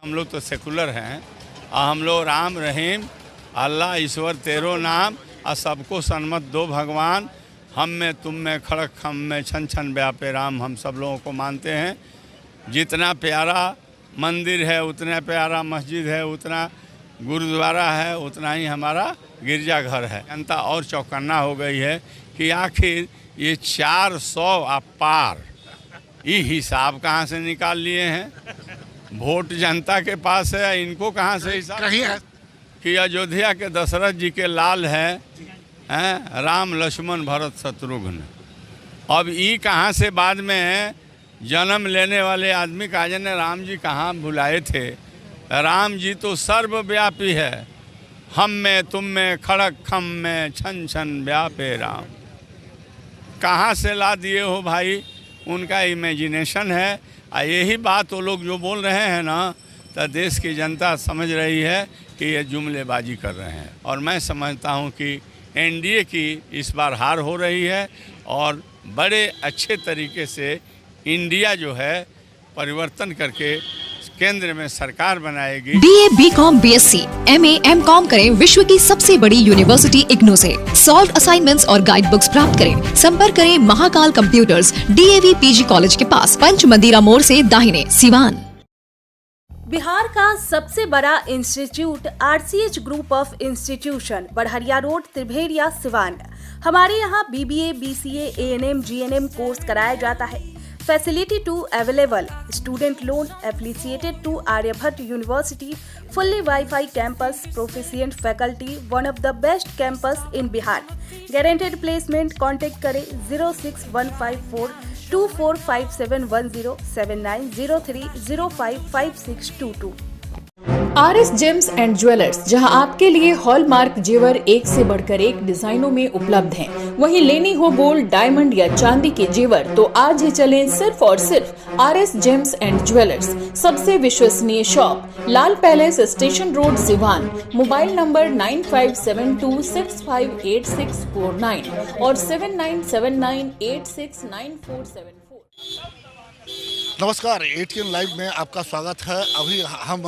हम लोग तो सेकुलर हैं और हम लोग राम रहीम अल्लाह ईश्वर तेरो नाम और सबको सन्मत दो भगवान, हम में तुम में खड़क खम में छन छन व्यापे राम, हम सब लोगों को मानते हैं। जितना प्यारा मंदिर है उतना प्यारा मस्जिद है, उतना गुरुद्वारा है, उतना ही हमारा गिरजाघर है। जनता और चौकन्ना हो गई है कि आखिर ये 400 अपार ये हिसाब कहाँ से निकाल लिए हैं। वोट जनता के पास है, इनको कहाँ से हिसाब है कि अयोध्या के दशरथ जी के लाल हैं राम लक्ष्मण भरत शत्रुघ्न। अब ये कहाँ से बाद में जन्म लेने वाले आदमी का ने राम जी कहाँ भुलाए थे। राम जी तो सर्वव्यापी है, हम में तुम में खड़क खम में छन छन व्यापे राम। कहाँ से ला दिए हो भाई, उनका इमेजिनेशन है। और यही बात वो लोग जो बोल रहे हैं ना, तो देश की जनता समझ रही है कि ये जुमलेबाजी कर रहे हैं। और मैं समझता हूँ कि एनडीए की इस बार हार हो रही है और बड़े अच्छे तरीके से इंडिया जो है परिवर्तन करके केंद्र में सरकार बनाएगी। BA, BCom, BSc, MA, MCom करें विश्व की सबसे बड़ी यूनिवर्सिटी इग्नू से। सॉल्व असाइनमेंट्स और गाइड बुक्स प्राप्त करें। संपर्क करें Mahakal computers, DAV PG college के पास, पंच मंदिरा मोड़ से दाहिने, सिवान। बिहार का सबसे बड़ा institute RCH group of institution, Barharia road, Tribheria, Siwan. हमारे यहाँ BBA, BCA, ANM, GNM course कराया जाता है। Facility to available, student loan affiliated to Aryabhatta University, fully Wi-Fi campus, proficient faculty, one of the best campus in Bihar. Guaranteed placement, contact करें 06154245710 7903055622। RS James and jewellers, जहां आपके लिए hallmark जेवर एक से बढ़कर एक डिजाइनों में उपलब्ध हैं। वहीं लेनी हो गोल्ड, डायमंड या चांदी के जेवर तो आज ही चलें सिर्फ और सिर्फ RS जेम्स एंड ज्वेलर्स। सबसे विश्वसनीय shop, Lal palace, station road, Siwan. Mobile number 9572658649 और 7979869474। नमस्कार, ATN लाइव में आपका स्वागत है। अभी हम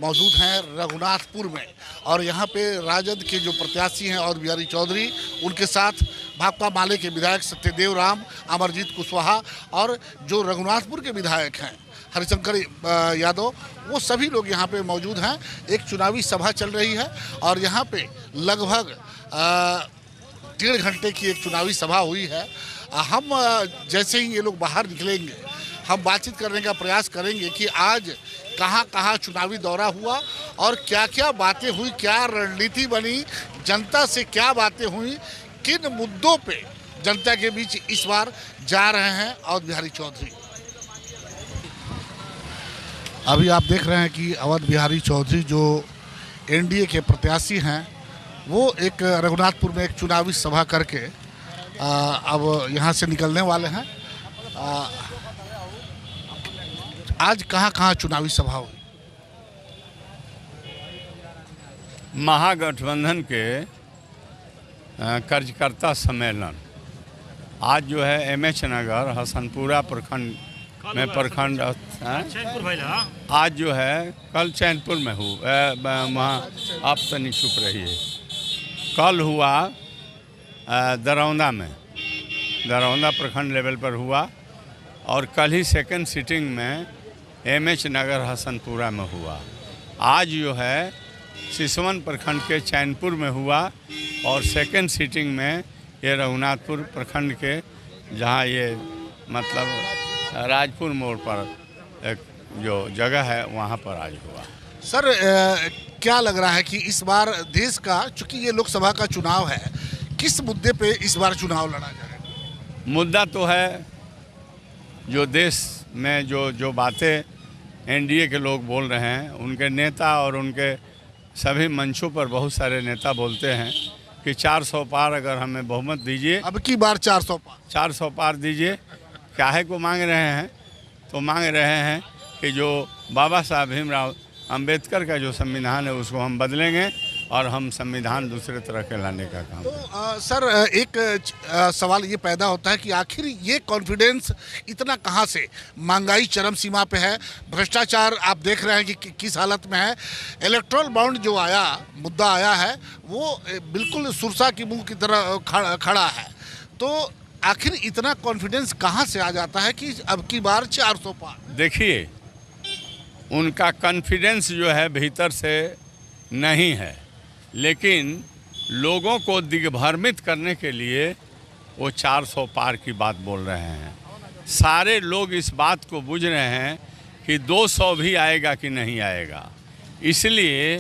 मौजूद हैं रघुनाथपुर में और यहाँ पे राजद के जो प्रत्याशी हैं और बिहारी चौधरी, उनके साथ भाकपा माले के विधायक सत्यदेव राम, अमरजीत कुशवाहा और जो रघुनाथपुर के विधायक हैं हरिशंकर यादव, वो सभी लोग यहाँ पे मौजूद हैं। एक चुनावी सभा चल रही है और यहाँ पे लगभग 1.5 घंटे की एक चुनावी सभा हुई है। हम जैसे ही ये लोग बाहर निकलेंगे, हम बातचीत करने का प्रयास करेंगे कि आज कहाँ कहाँ चुनावी दौरा हुआ और क्या क्या बातें हुई, क्या रणनीति बनी, जनता से क्या बातें हुई, किन मुद्दों पे जनता के बीच इस बार जा रहे हैं अवध बिहारी चौधरी। अभी आप देख रहे हैं कि अवध बिहारी चौधरी जो एनडीए के प्रत्याशी हैं, वो एक रघुनाथपुर में एक चुनावी सभा करके अब यहाँ से निकलने वाले हैं। आज कहाँ कहाँ चुनावी सभा हुई? महागठबंधन के कार्यकर्ता सम्मेलन आज जो है MH नगर हसनपुरा प्रखंड में आज जो है कल चैनपुर में वहाँ आप तनी चुप रहिए। कल हुआ दरौंदा में, दरौंदा प्रखंड लेवल पर हुआ और कल ही सेकंड सीटिंग में MH नगर हसनपुरा में हुआ। आज जो है सिसवन प्रखंड के चैनपुर में हुआ और सेकंड सीटिंग में ये रघुनाथपुर प्रखंड के जहाँ ये मतलब राजपुर मोड़ पर एक जो जगह है वहाँ पर आज हुआ। सर, क्या लग रहा है कि इस बार देश का, चूंकि ये लोकसभा का चुनाव है, किस मुद्दे पे इस बार चुनाव लड़ा जाएगा? मुद्दा तो है जो देश में जो बातें एनडीए के लोग बोल रहे हैं, उनके नेता और उनके सभी मंचों पर बहुत सारे नेता बोलते हैं कि 400 पार अगर हमें बहुमत दीजिए। अब की बार 400 पार दीजिए। काहे को मांग रहे हैं? तो मांग रहे हैं कि जो बाबा साहब भीमराव अंबेडकर का जो संविधान है उसको हम बदलेंगे और हम संविधान दूसरे तरह के लाने का काम तो सर एक सवाल ये पैदा होता है कि आखिर ये कॉन्फिडेंस इतना कहाँ से? महंगाई चरम सीमा पे है, भ्रष्टाचार आप देख रहे हैं कि किस हालत में है। इलेक्ट्रल बॉन्ड जो मुद्दा आया है वो बिल्कुल सुरसा की मुंह की तरह खड़ा है। तो आखिर इतना कॉन्फिडेंस कहाँ से आ जाता है कि अब की बार 400 पार? देखिए, उनका कॉन्फिडेंस जो है भीतर से नहीं है, लेकिन लोगों को दिग्भ्रमित करने के लिए वो 400 पार की बात बोल रहे हैं। सारे लोग इस बात को बुझ रहे हैं कि 200 भी आएगा कि नहीं आएगा। इसलिए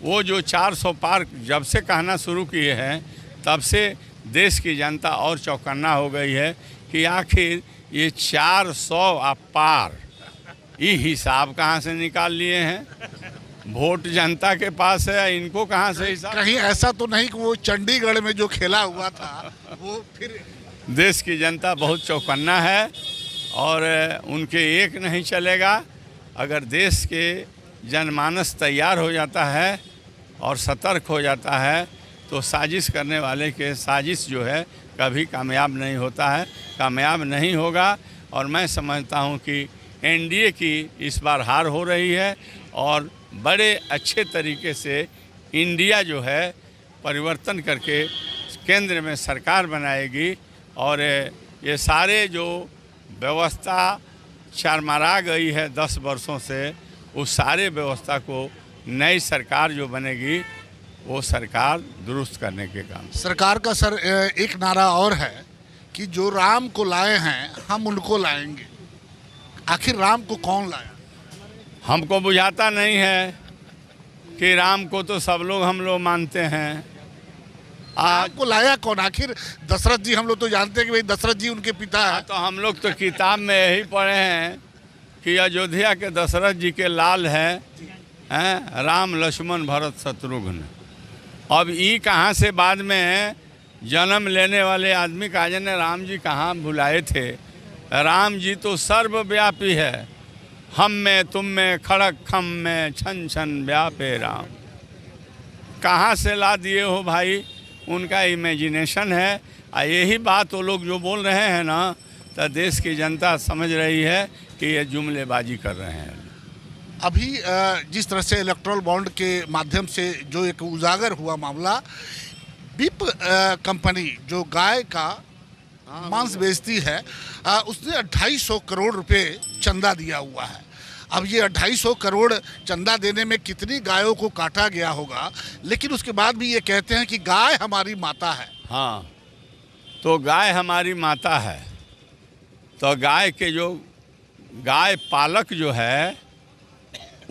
वो जो 400 पार जब से कहना शुरू किए हैं तब से देश की जनता और चौकन्ना हो गई है कि आखिर ये 400 पार ये हिसाब कहाँ से निकाल लिए हैं? वोट जनता के पास है, इनको कहाँ से हिसाब? कहीं ऐसा तो नहीं कि वो चंडीगढ़ में जो खेला हुआ था वो फिर? देश की जनता बहुत चौकन्ना है और उनके एक नहीं चलेगा। अगर देश के जनमानस तैयार हो जाता है और सतर्क हो जाता है तो साजिश करने वाले के साजिश जो है कभी कामयाब नहीं होता है, कामयाब नहीं होगा। और मैं समझता हूँ कि एनडीए की इस बार हार हो रही है और बड़े अच्छे तरीके से इंडिया जो है परिवर्तन करके केंद्र में सरकार बनाएगी और ये सारे जो व्यवस्था चरमरा गई है 10 वर्षों से, उस सारे व्यवस्था को नई सरकार जो बनेगी वो सरकार दुरुस्त करने के काम। सरकार का सर एक नारा और है कि जो राम को लाए हैं हम उनको लाएंगे। आखिर राम को कौन लाया? हमको बुझाता नहीं है कि राम को तो सब लोग हम लोग मानते हैं। राम को लाया कौन? आखिर दशरथ जी हम लोग तो जानते हैं कि भाई दशरथ जी उनके पिता है। तो हम लोग तो किताब में यही पढ़े हैं कि अयोध्या के दशरथ जी के लाल हैं राम लक्ष्मण भरत शत्रुघ्न। अब ये कहाँ से बाद में जन्म लेने वाले आदमी का ने राम जी कहाँ भुलाए थे? राम जी तो सर्वव्यापी है। हम में तुम में खड़क खम में छन छन व्यापे राम। कहाँ से ला दिए हो भाई? उनका इमेजिनेशन है। यही बात वो लोग जो बोल रहे हैं ना, तो देश की जनता समझ रही है कि ये जुमलेबाजी कर रहे हैं। अभी जिस तरह से इलेक्ट्रल बॉन्ड के माध्यम से जो एक उजागर हुआ मामला, बिप कंपनी जो गाय का मांस बेचती है उसने 250 करोड़ रुपए चंदा दिया हुआ है। अब ये 250 करोड़ चंदा देने में कितनी गायों को काटा गया होगा, लेकिन उसके बाद भी ये कहते हैं कि गाय हमारी माता है। हाँ, तो गाय हमारी माता है, तो गाय के जो गाय पालक जो है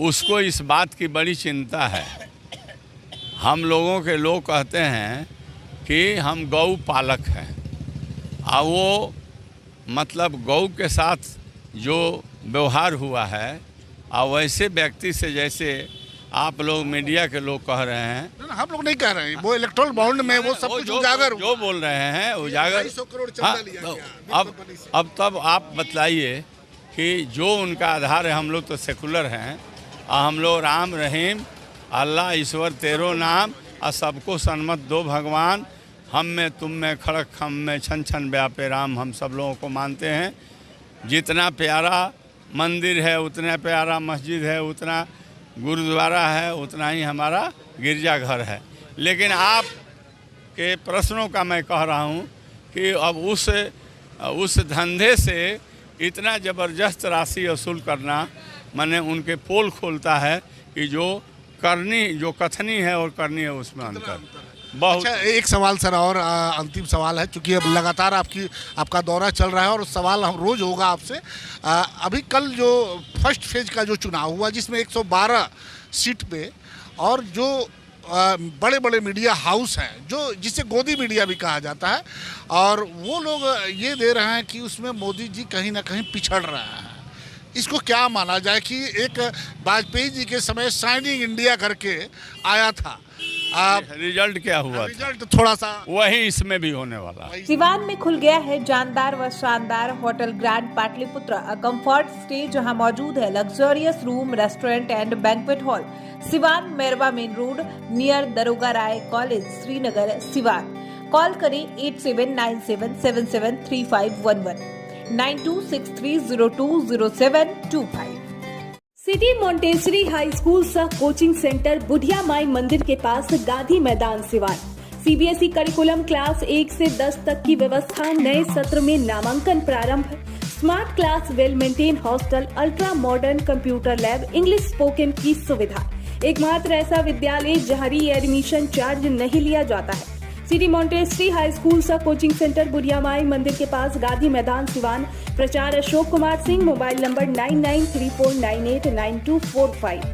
उसको इस बात की बड़ी चिंता है। हम लोगों के लोग कहते हैं कि हम गौ पालक हैं, और वो मतलब गौ के साथ जो व्यवहार हुआ है और वैसे व्यक्ति से जैसे आप लोग मीडिया के लोग कह रहे हैं। हम लोग नहीं कह रहे हैं, वो इलेक्ट्रल बॉन्ड में वो सब कुछ उजागर जो बोल रहे हैं उजागर। 250 करोड़ चंदा लिया गया। अब तब आप बतलाइए कि जो उनका आधार है, हम लोग तो सेकुलर हैं और हम लोग राम रहीम अल्लाह ईश्वर तेरो नाम और सबको सन्मत दो भगवान, हम में तुम में खड़क खम में छन छन व्यापे राम, हम सब लोगों को मानते हैं। जितना प्यारा मंदिर है, उतना प्यारा मस्जिद है, उतना गुरुद्वारा है, उतना ही हमारा गिरजाघर है। लेकिन आप के प्रश्नों का मैं कह रहा हूँ कि अब उस धंधे से इतना ज़बरदस्त राशि वसूल करना माने उनके पोल खोलता है कि जो कथनी है और करनी है उसमें अंतर बहुत। अच्छा, एक सवाल सर और अंतिम सवाल है, क्योंकि अब लगातार आपका दौरा चल रहा है और सवाल हम रोज होगा आपसे। अभी कल जो फर्स्ट फेज का जो चुनाव हुआ जिसमें 112 सीट पे और जो बड़े बड़े मीडिया हाउस हैं जो जिसे गोदी मीडिया भी कहा जाता है, और वो लोग ये दे रहे हैं कि उसमें मोदी जी कहीं ना कहीं पिछड़ रहे हैं। इसको क्या माना जाए कि एक वाजपेयी जी के समय शाइनिंग इंडिया करके आया था, आप रिजल्ट क्या हुआ था? रिजल्ट थोड़ा सा वही इसमें भी होने वाला है। सिवान में खुल गया है जानदार व शानदार hotel grand Pataliputra, a comfort stay जहां मौजूद है luxurious room, restaurant and banquet hall. Siwan Merwa main road near Daroga Rai college, Shrinagar, Siwan. Call करें 8797773511 9263020725। सिटी मॉन्टेसरी हाई स्कूल सह कोचिंग सेंटर बुढ़िया माई मंदिर के पास, गांधी मैदान, सिवान। सीबीएसई करिकुलम क्लास 1 से 10 तक की व्यवस्था, नए सत्र में नामांकन प्रारंभ, smart class, well maintain hostel, ultra modern computer lab, English spoken की सुविधा। एकमात्र ऐसा विद्यालय जहां री एडमिशन चार्ज नहीं लिया जाता है। सिटी मॉन्टेसरी हाई स्कूल सह कोचिंग सेंटर बुढ़िया माई मंदिर के पास, गांधी मैदान, सिवान। प्रचार अशोक कुमार सिंह, मोबाइल नंबर 9934989245।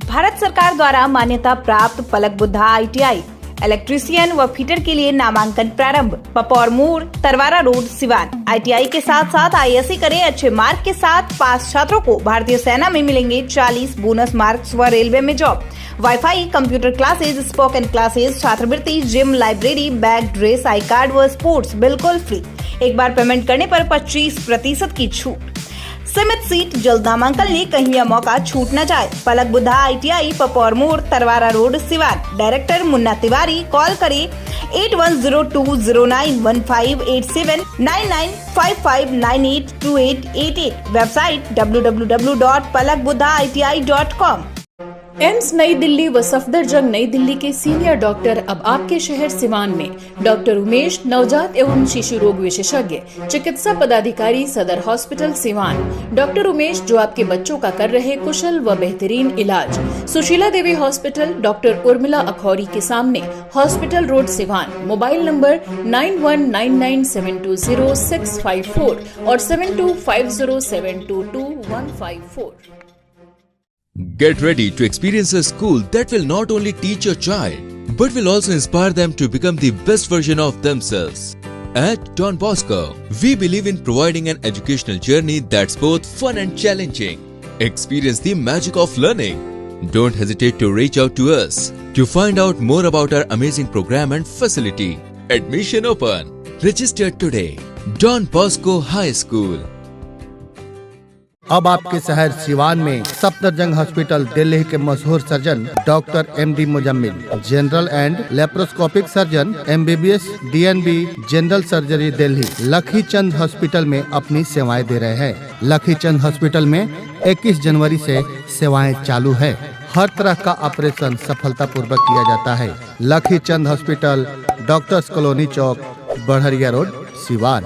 भारत सरकार द्वारा मान्यता प्राप्त पलक बुद्धा ITI इलेक्ट्रीशियन व फिटर के लिए नामांकन प्रारंभ। पपौर मोड़, तरवारा रोड, सिवान। ITI के साथ साथ ISC करें। अच्छे मार्क के साथ पास छात्रों को भारतीय सेना में मिलेंगे 40 बोनस मार्क्स व रेलवे में job. WiFi, computer classes, spoken classes, छात्रवृत्ति, gym, library, bag, dress, I card व स्पोर्ट्स बिल्कुल फ्री। एक बार पेमेंट करने पर 25% की छूट। सीमित सीट, जल्द नामांकन ले, कहीं यह मौका छूट न जाए। पलक बुद्धा ITI, पपौर मोड़, Tarwara road, Siwan. Director Munna Tiwari. Call करें 8102091587 9955982888। Website www.palakbuddhaiti.com। एम्स नई दिल्ली व सफदरजंग नई दिल्ली के सीनियर डॉक्टर अब आपके शहर सिवान में। डॉक्टर उमेश, नवजात एवं शिशु रोग विशेषज्ञ, चिकित्सा पदाधिकारी, सदर हॉस्पिटल, सिवान। डॉक्टर उमेश जो आपके बच्चों का कर रहे कुशल व बेहतरीन इलाज। सुशीला देवी हॉस्पिटल, डॉक्टर उर्मिला अखौरी के सामने, hospital road, Siwan. Mobile number 9199720654 और 7250722154। Get ready to experience a school that will not only teach your child, but will also inspire them to become the best version of themselves. At Don Bosco, we believe in providing an educational journey that's both fun and challenging. Experience the magic of learning. Don't hesitate to reach out to us to find out more about our amazing program and facility. Admission open. Register today. Don Bosco High School. अब आपके शहर सिवान में Safdarjung hospital, Delhi के मशहूर surgeon doctor MD Muzammil, general and laparoscopic surgeon, MBBS, DNB, general surgery Delhi, लखी चंद hospital में अपनी सेवाएं दे रहे हैं। लखी चंद हॉस्पिटल में 21 जनवरी से सेवाएं चालू है। हर तरह का ऑपरेशन सफलतापूर्वक किया जाता है। लखी चंद हॉस्पिटल, डॉक्टर्स कॉलोनी चौक, बढ़िया रोड, सिवान।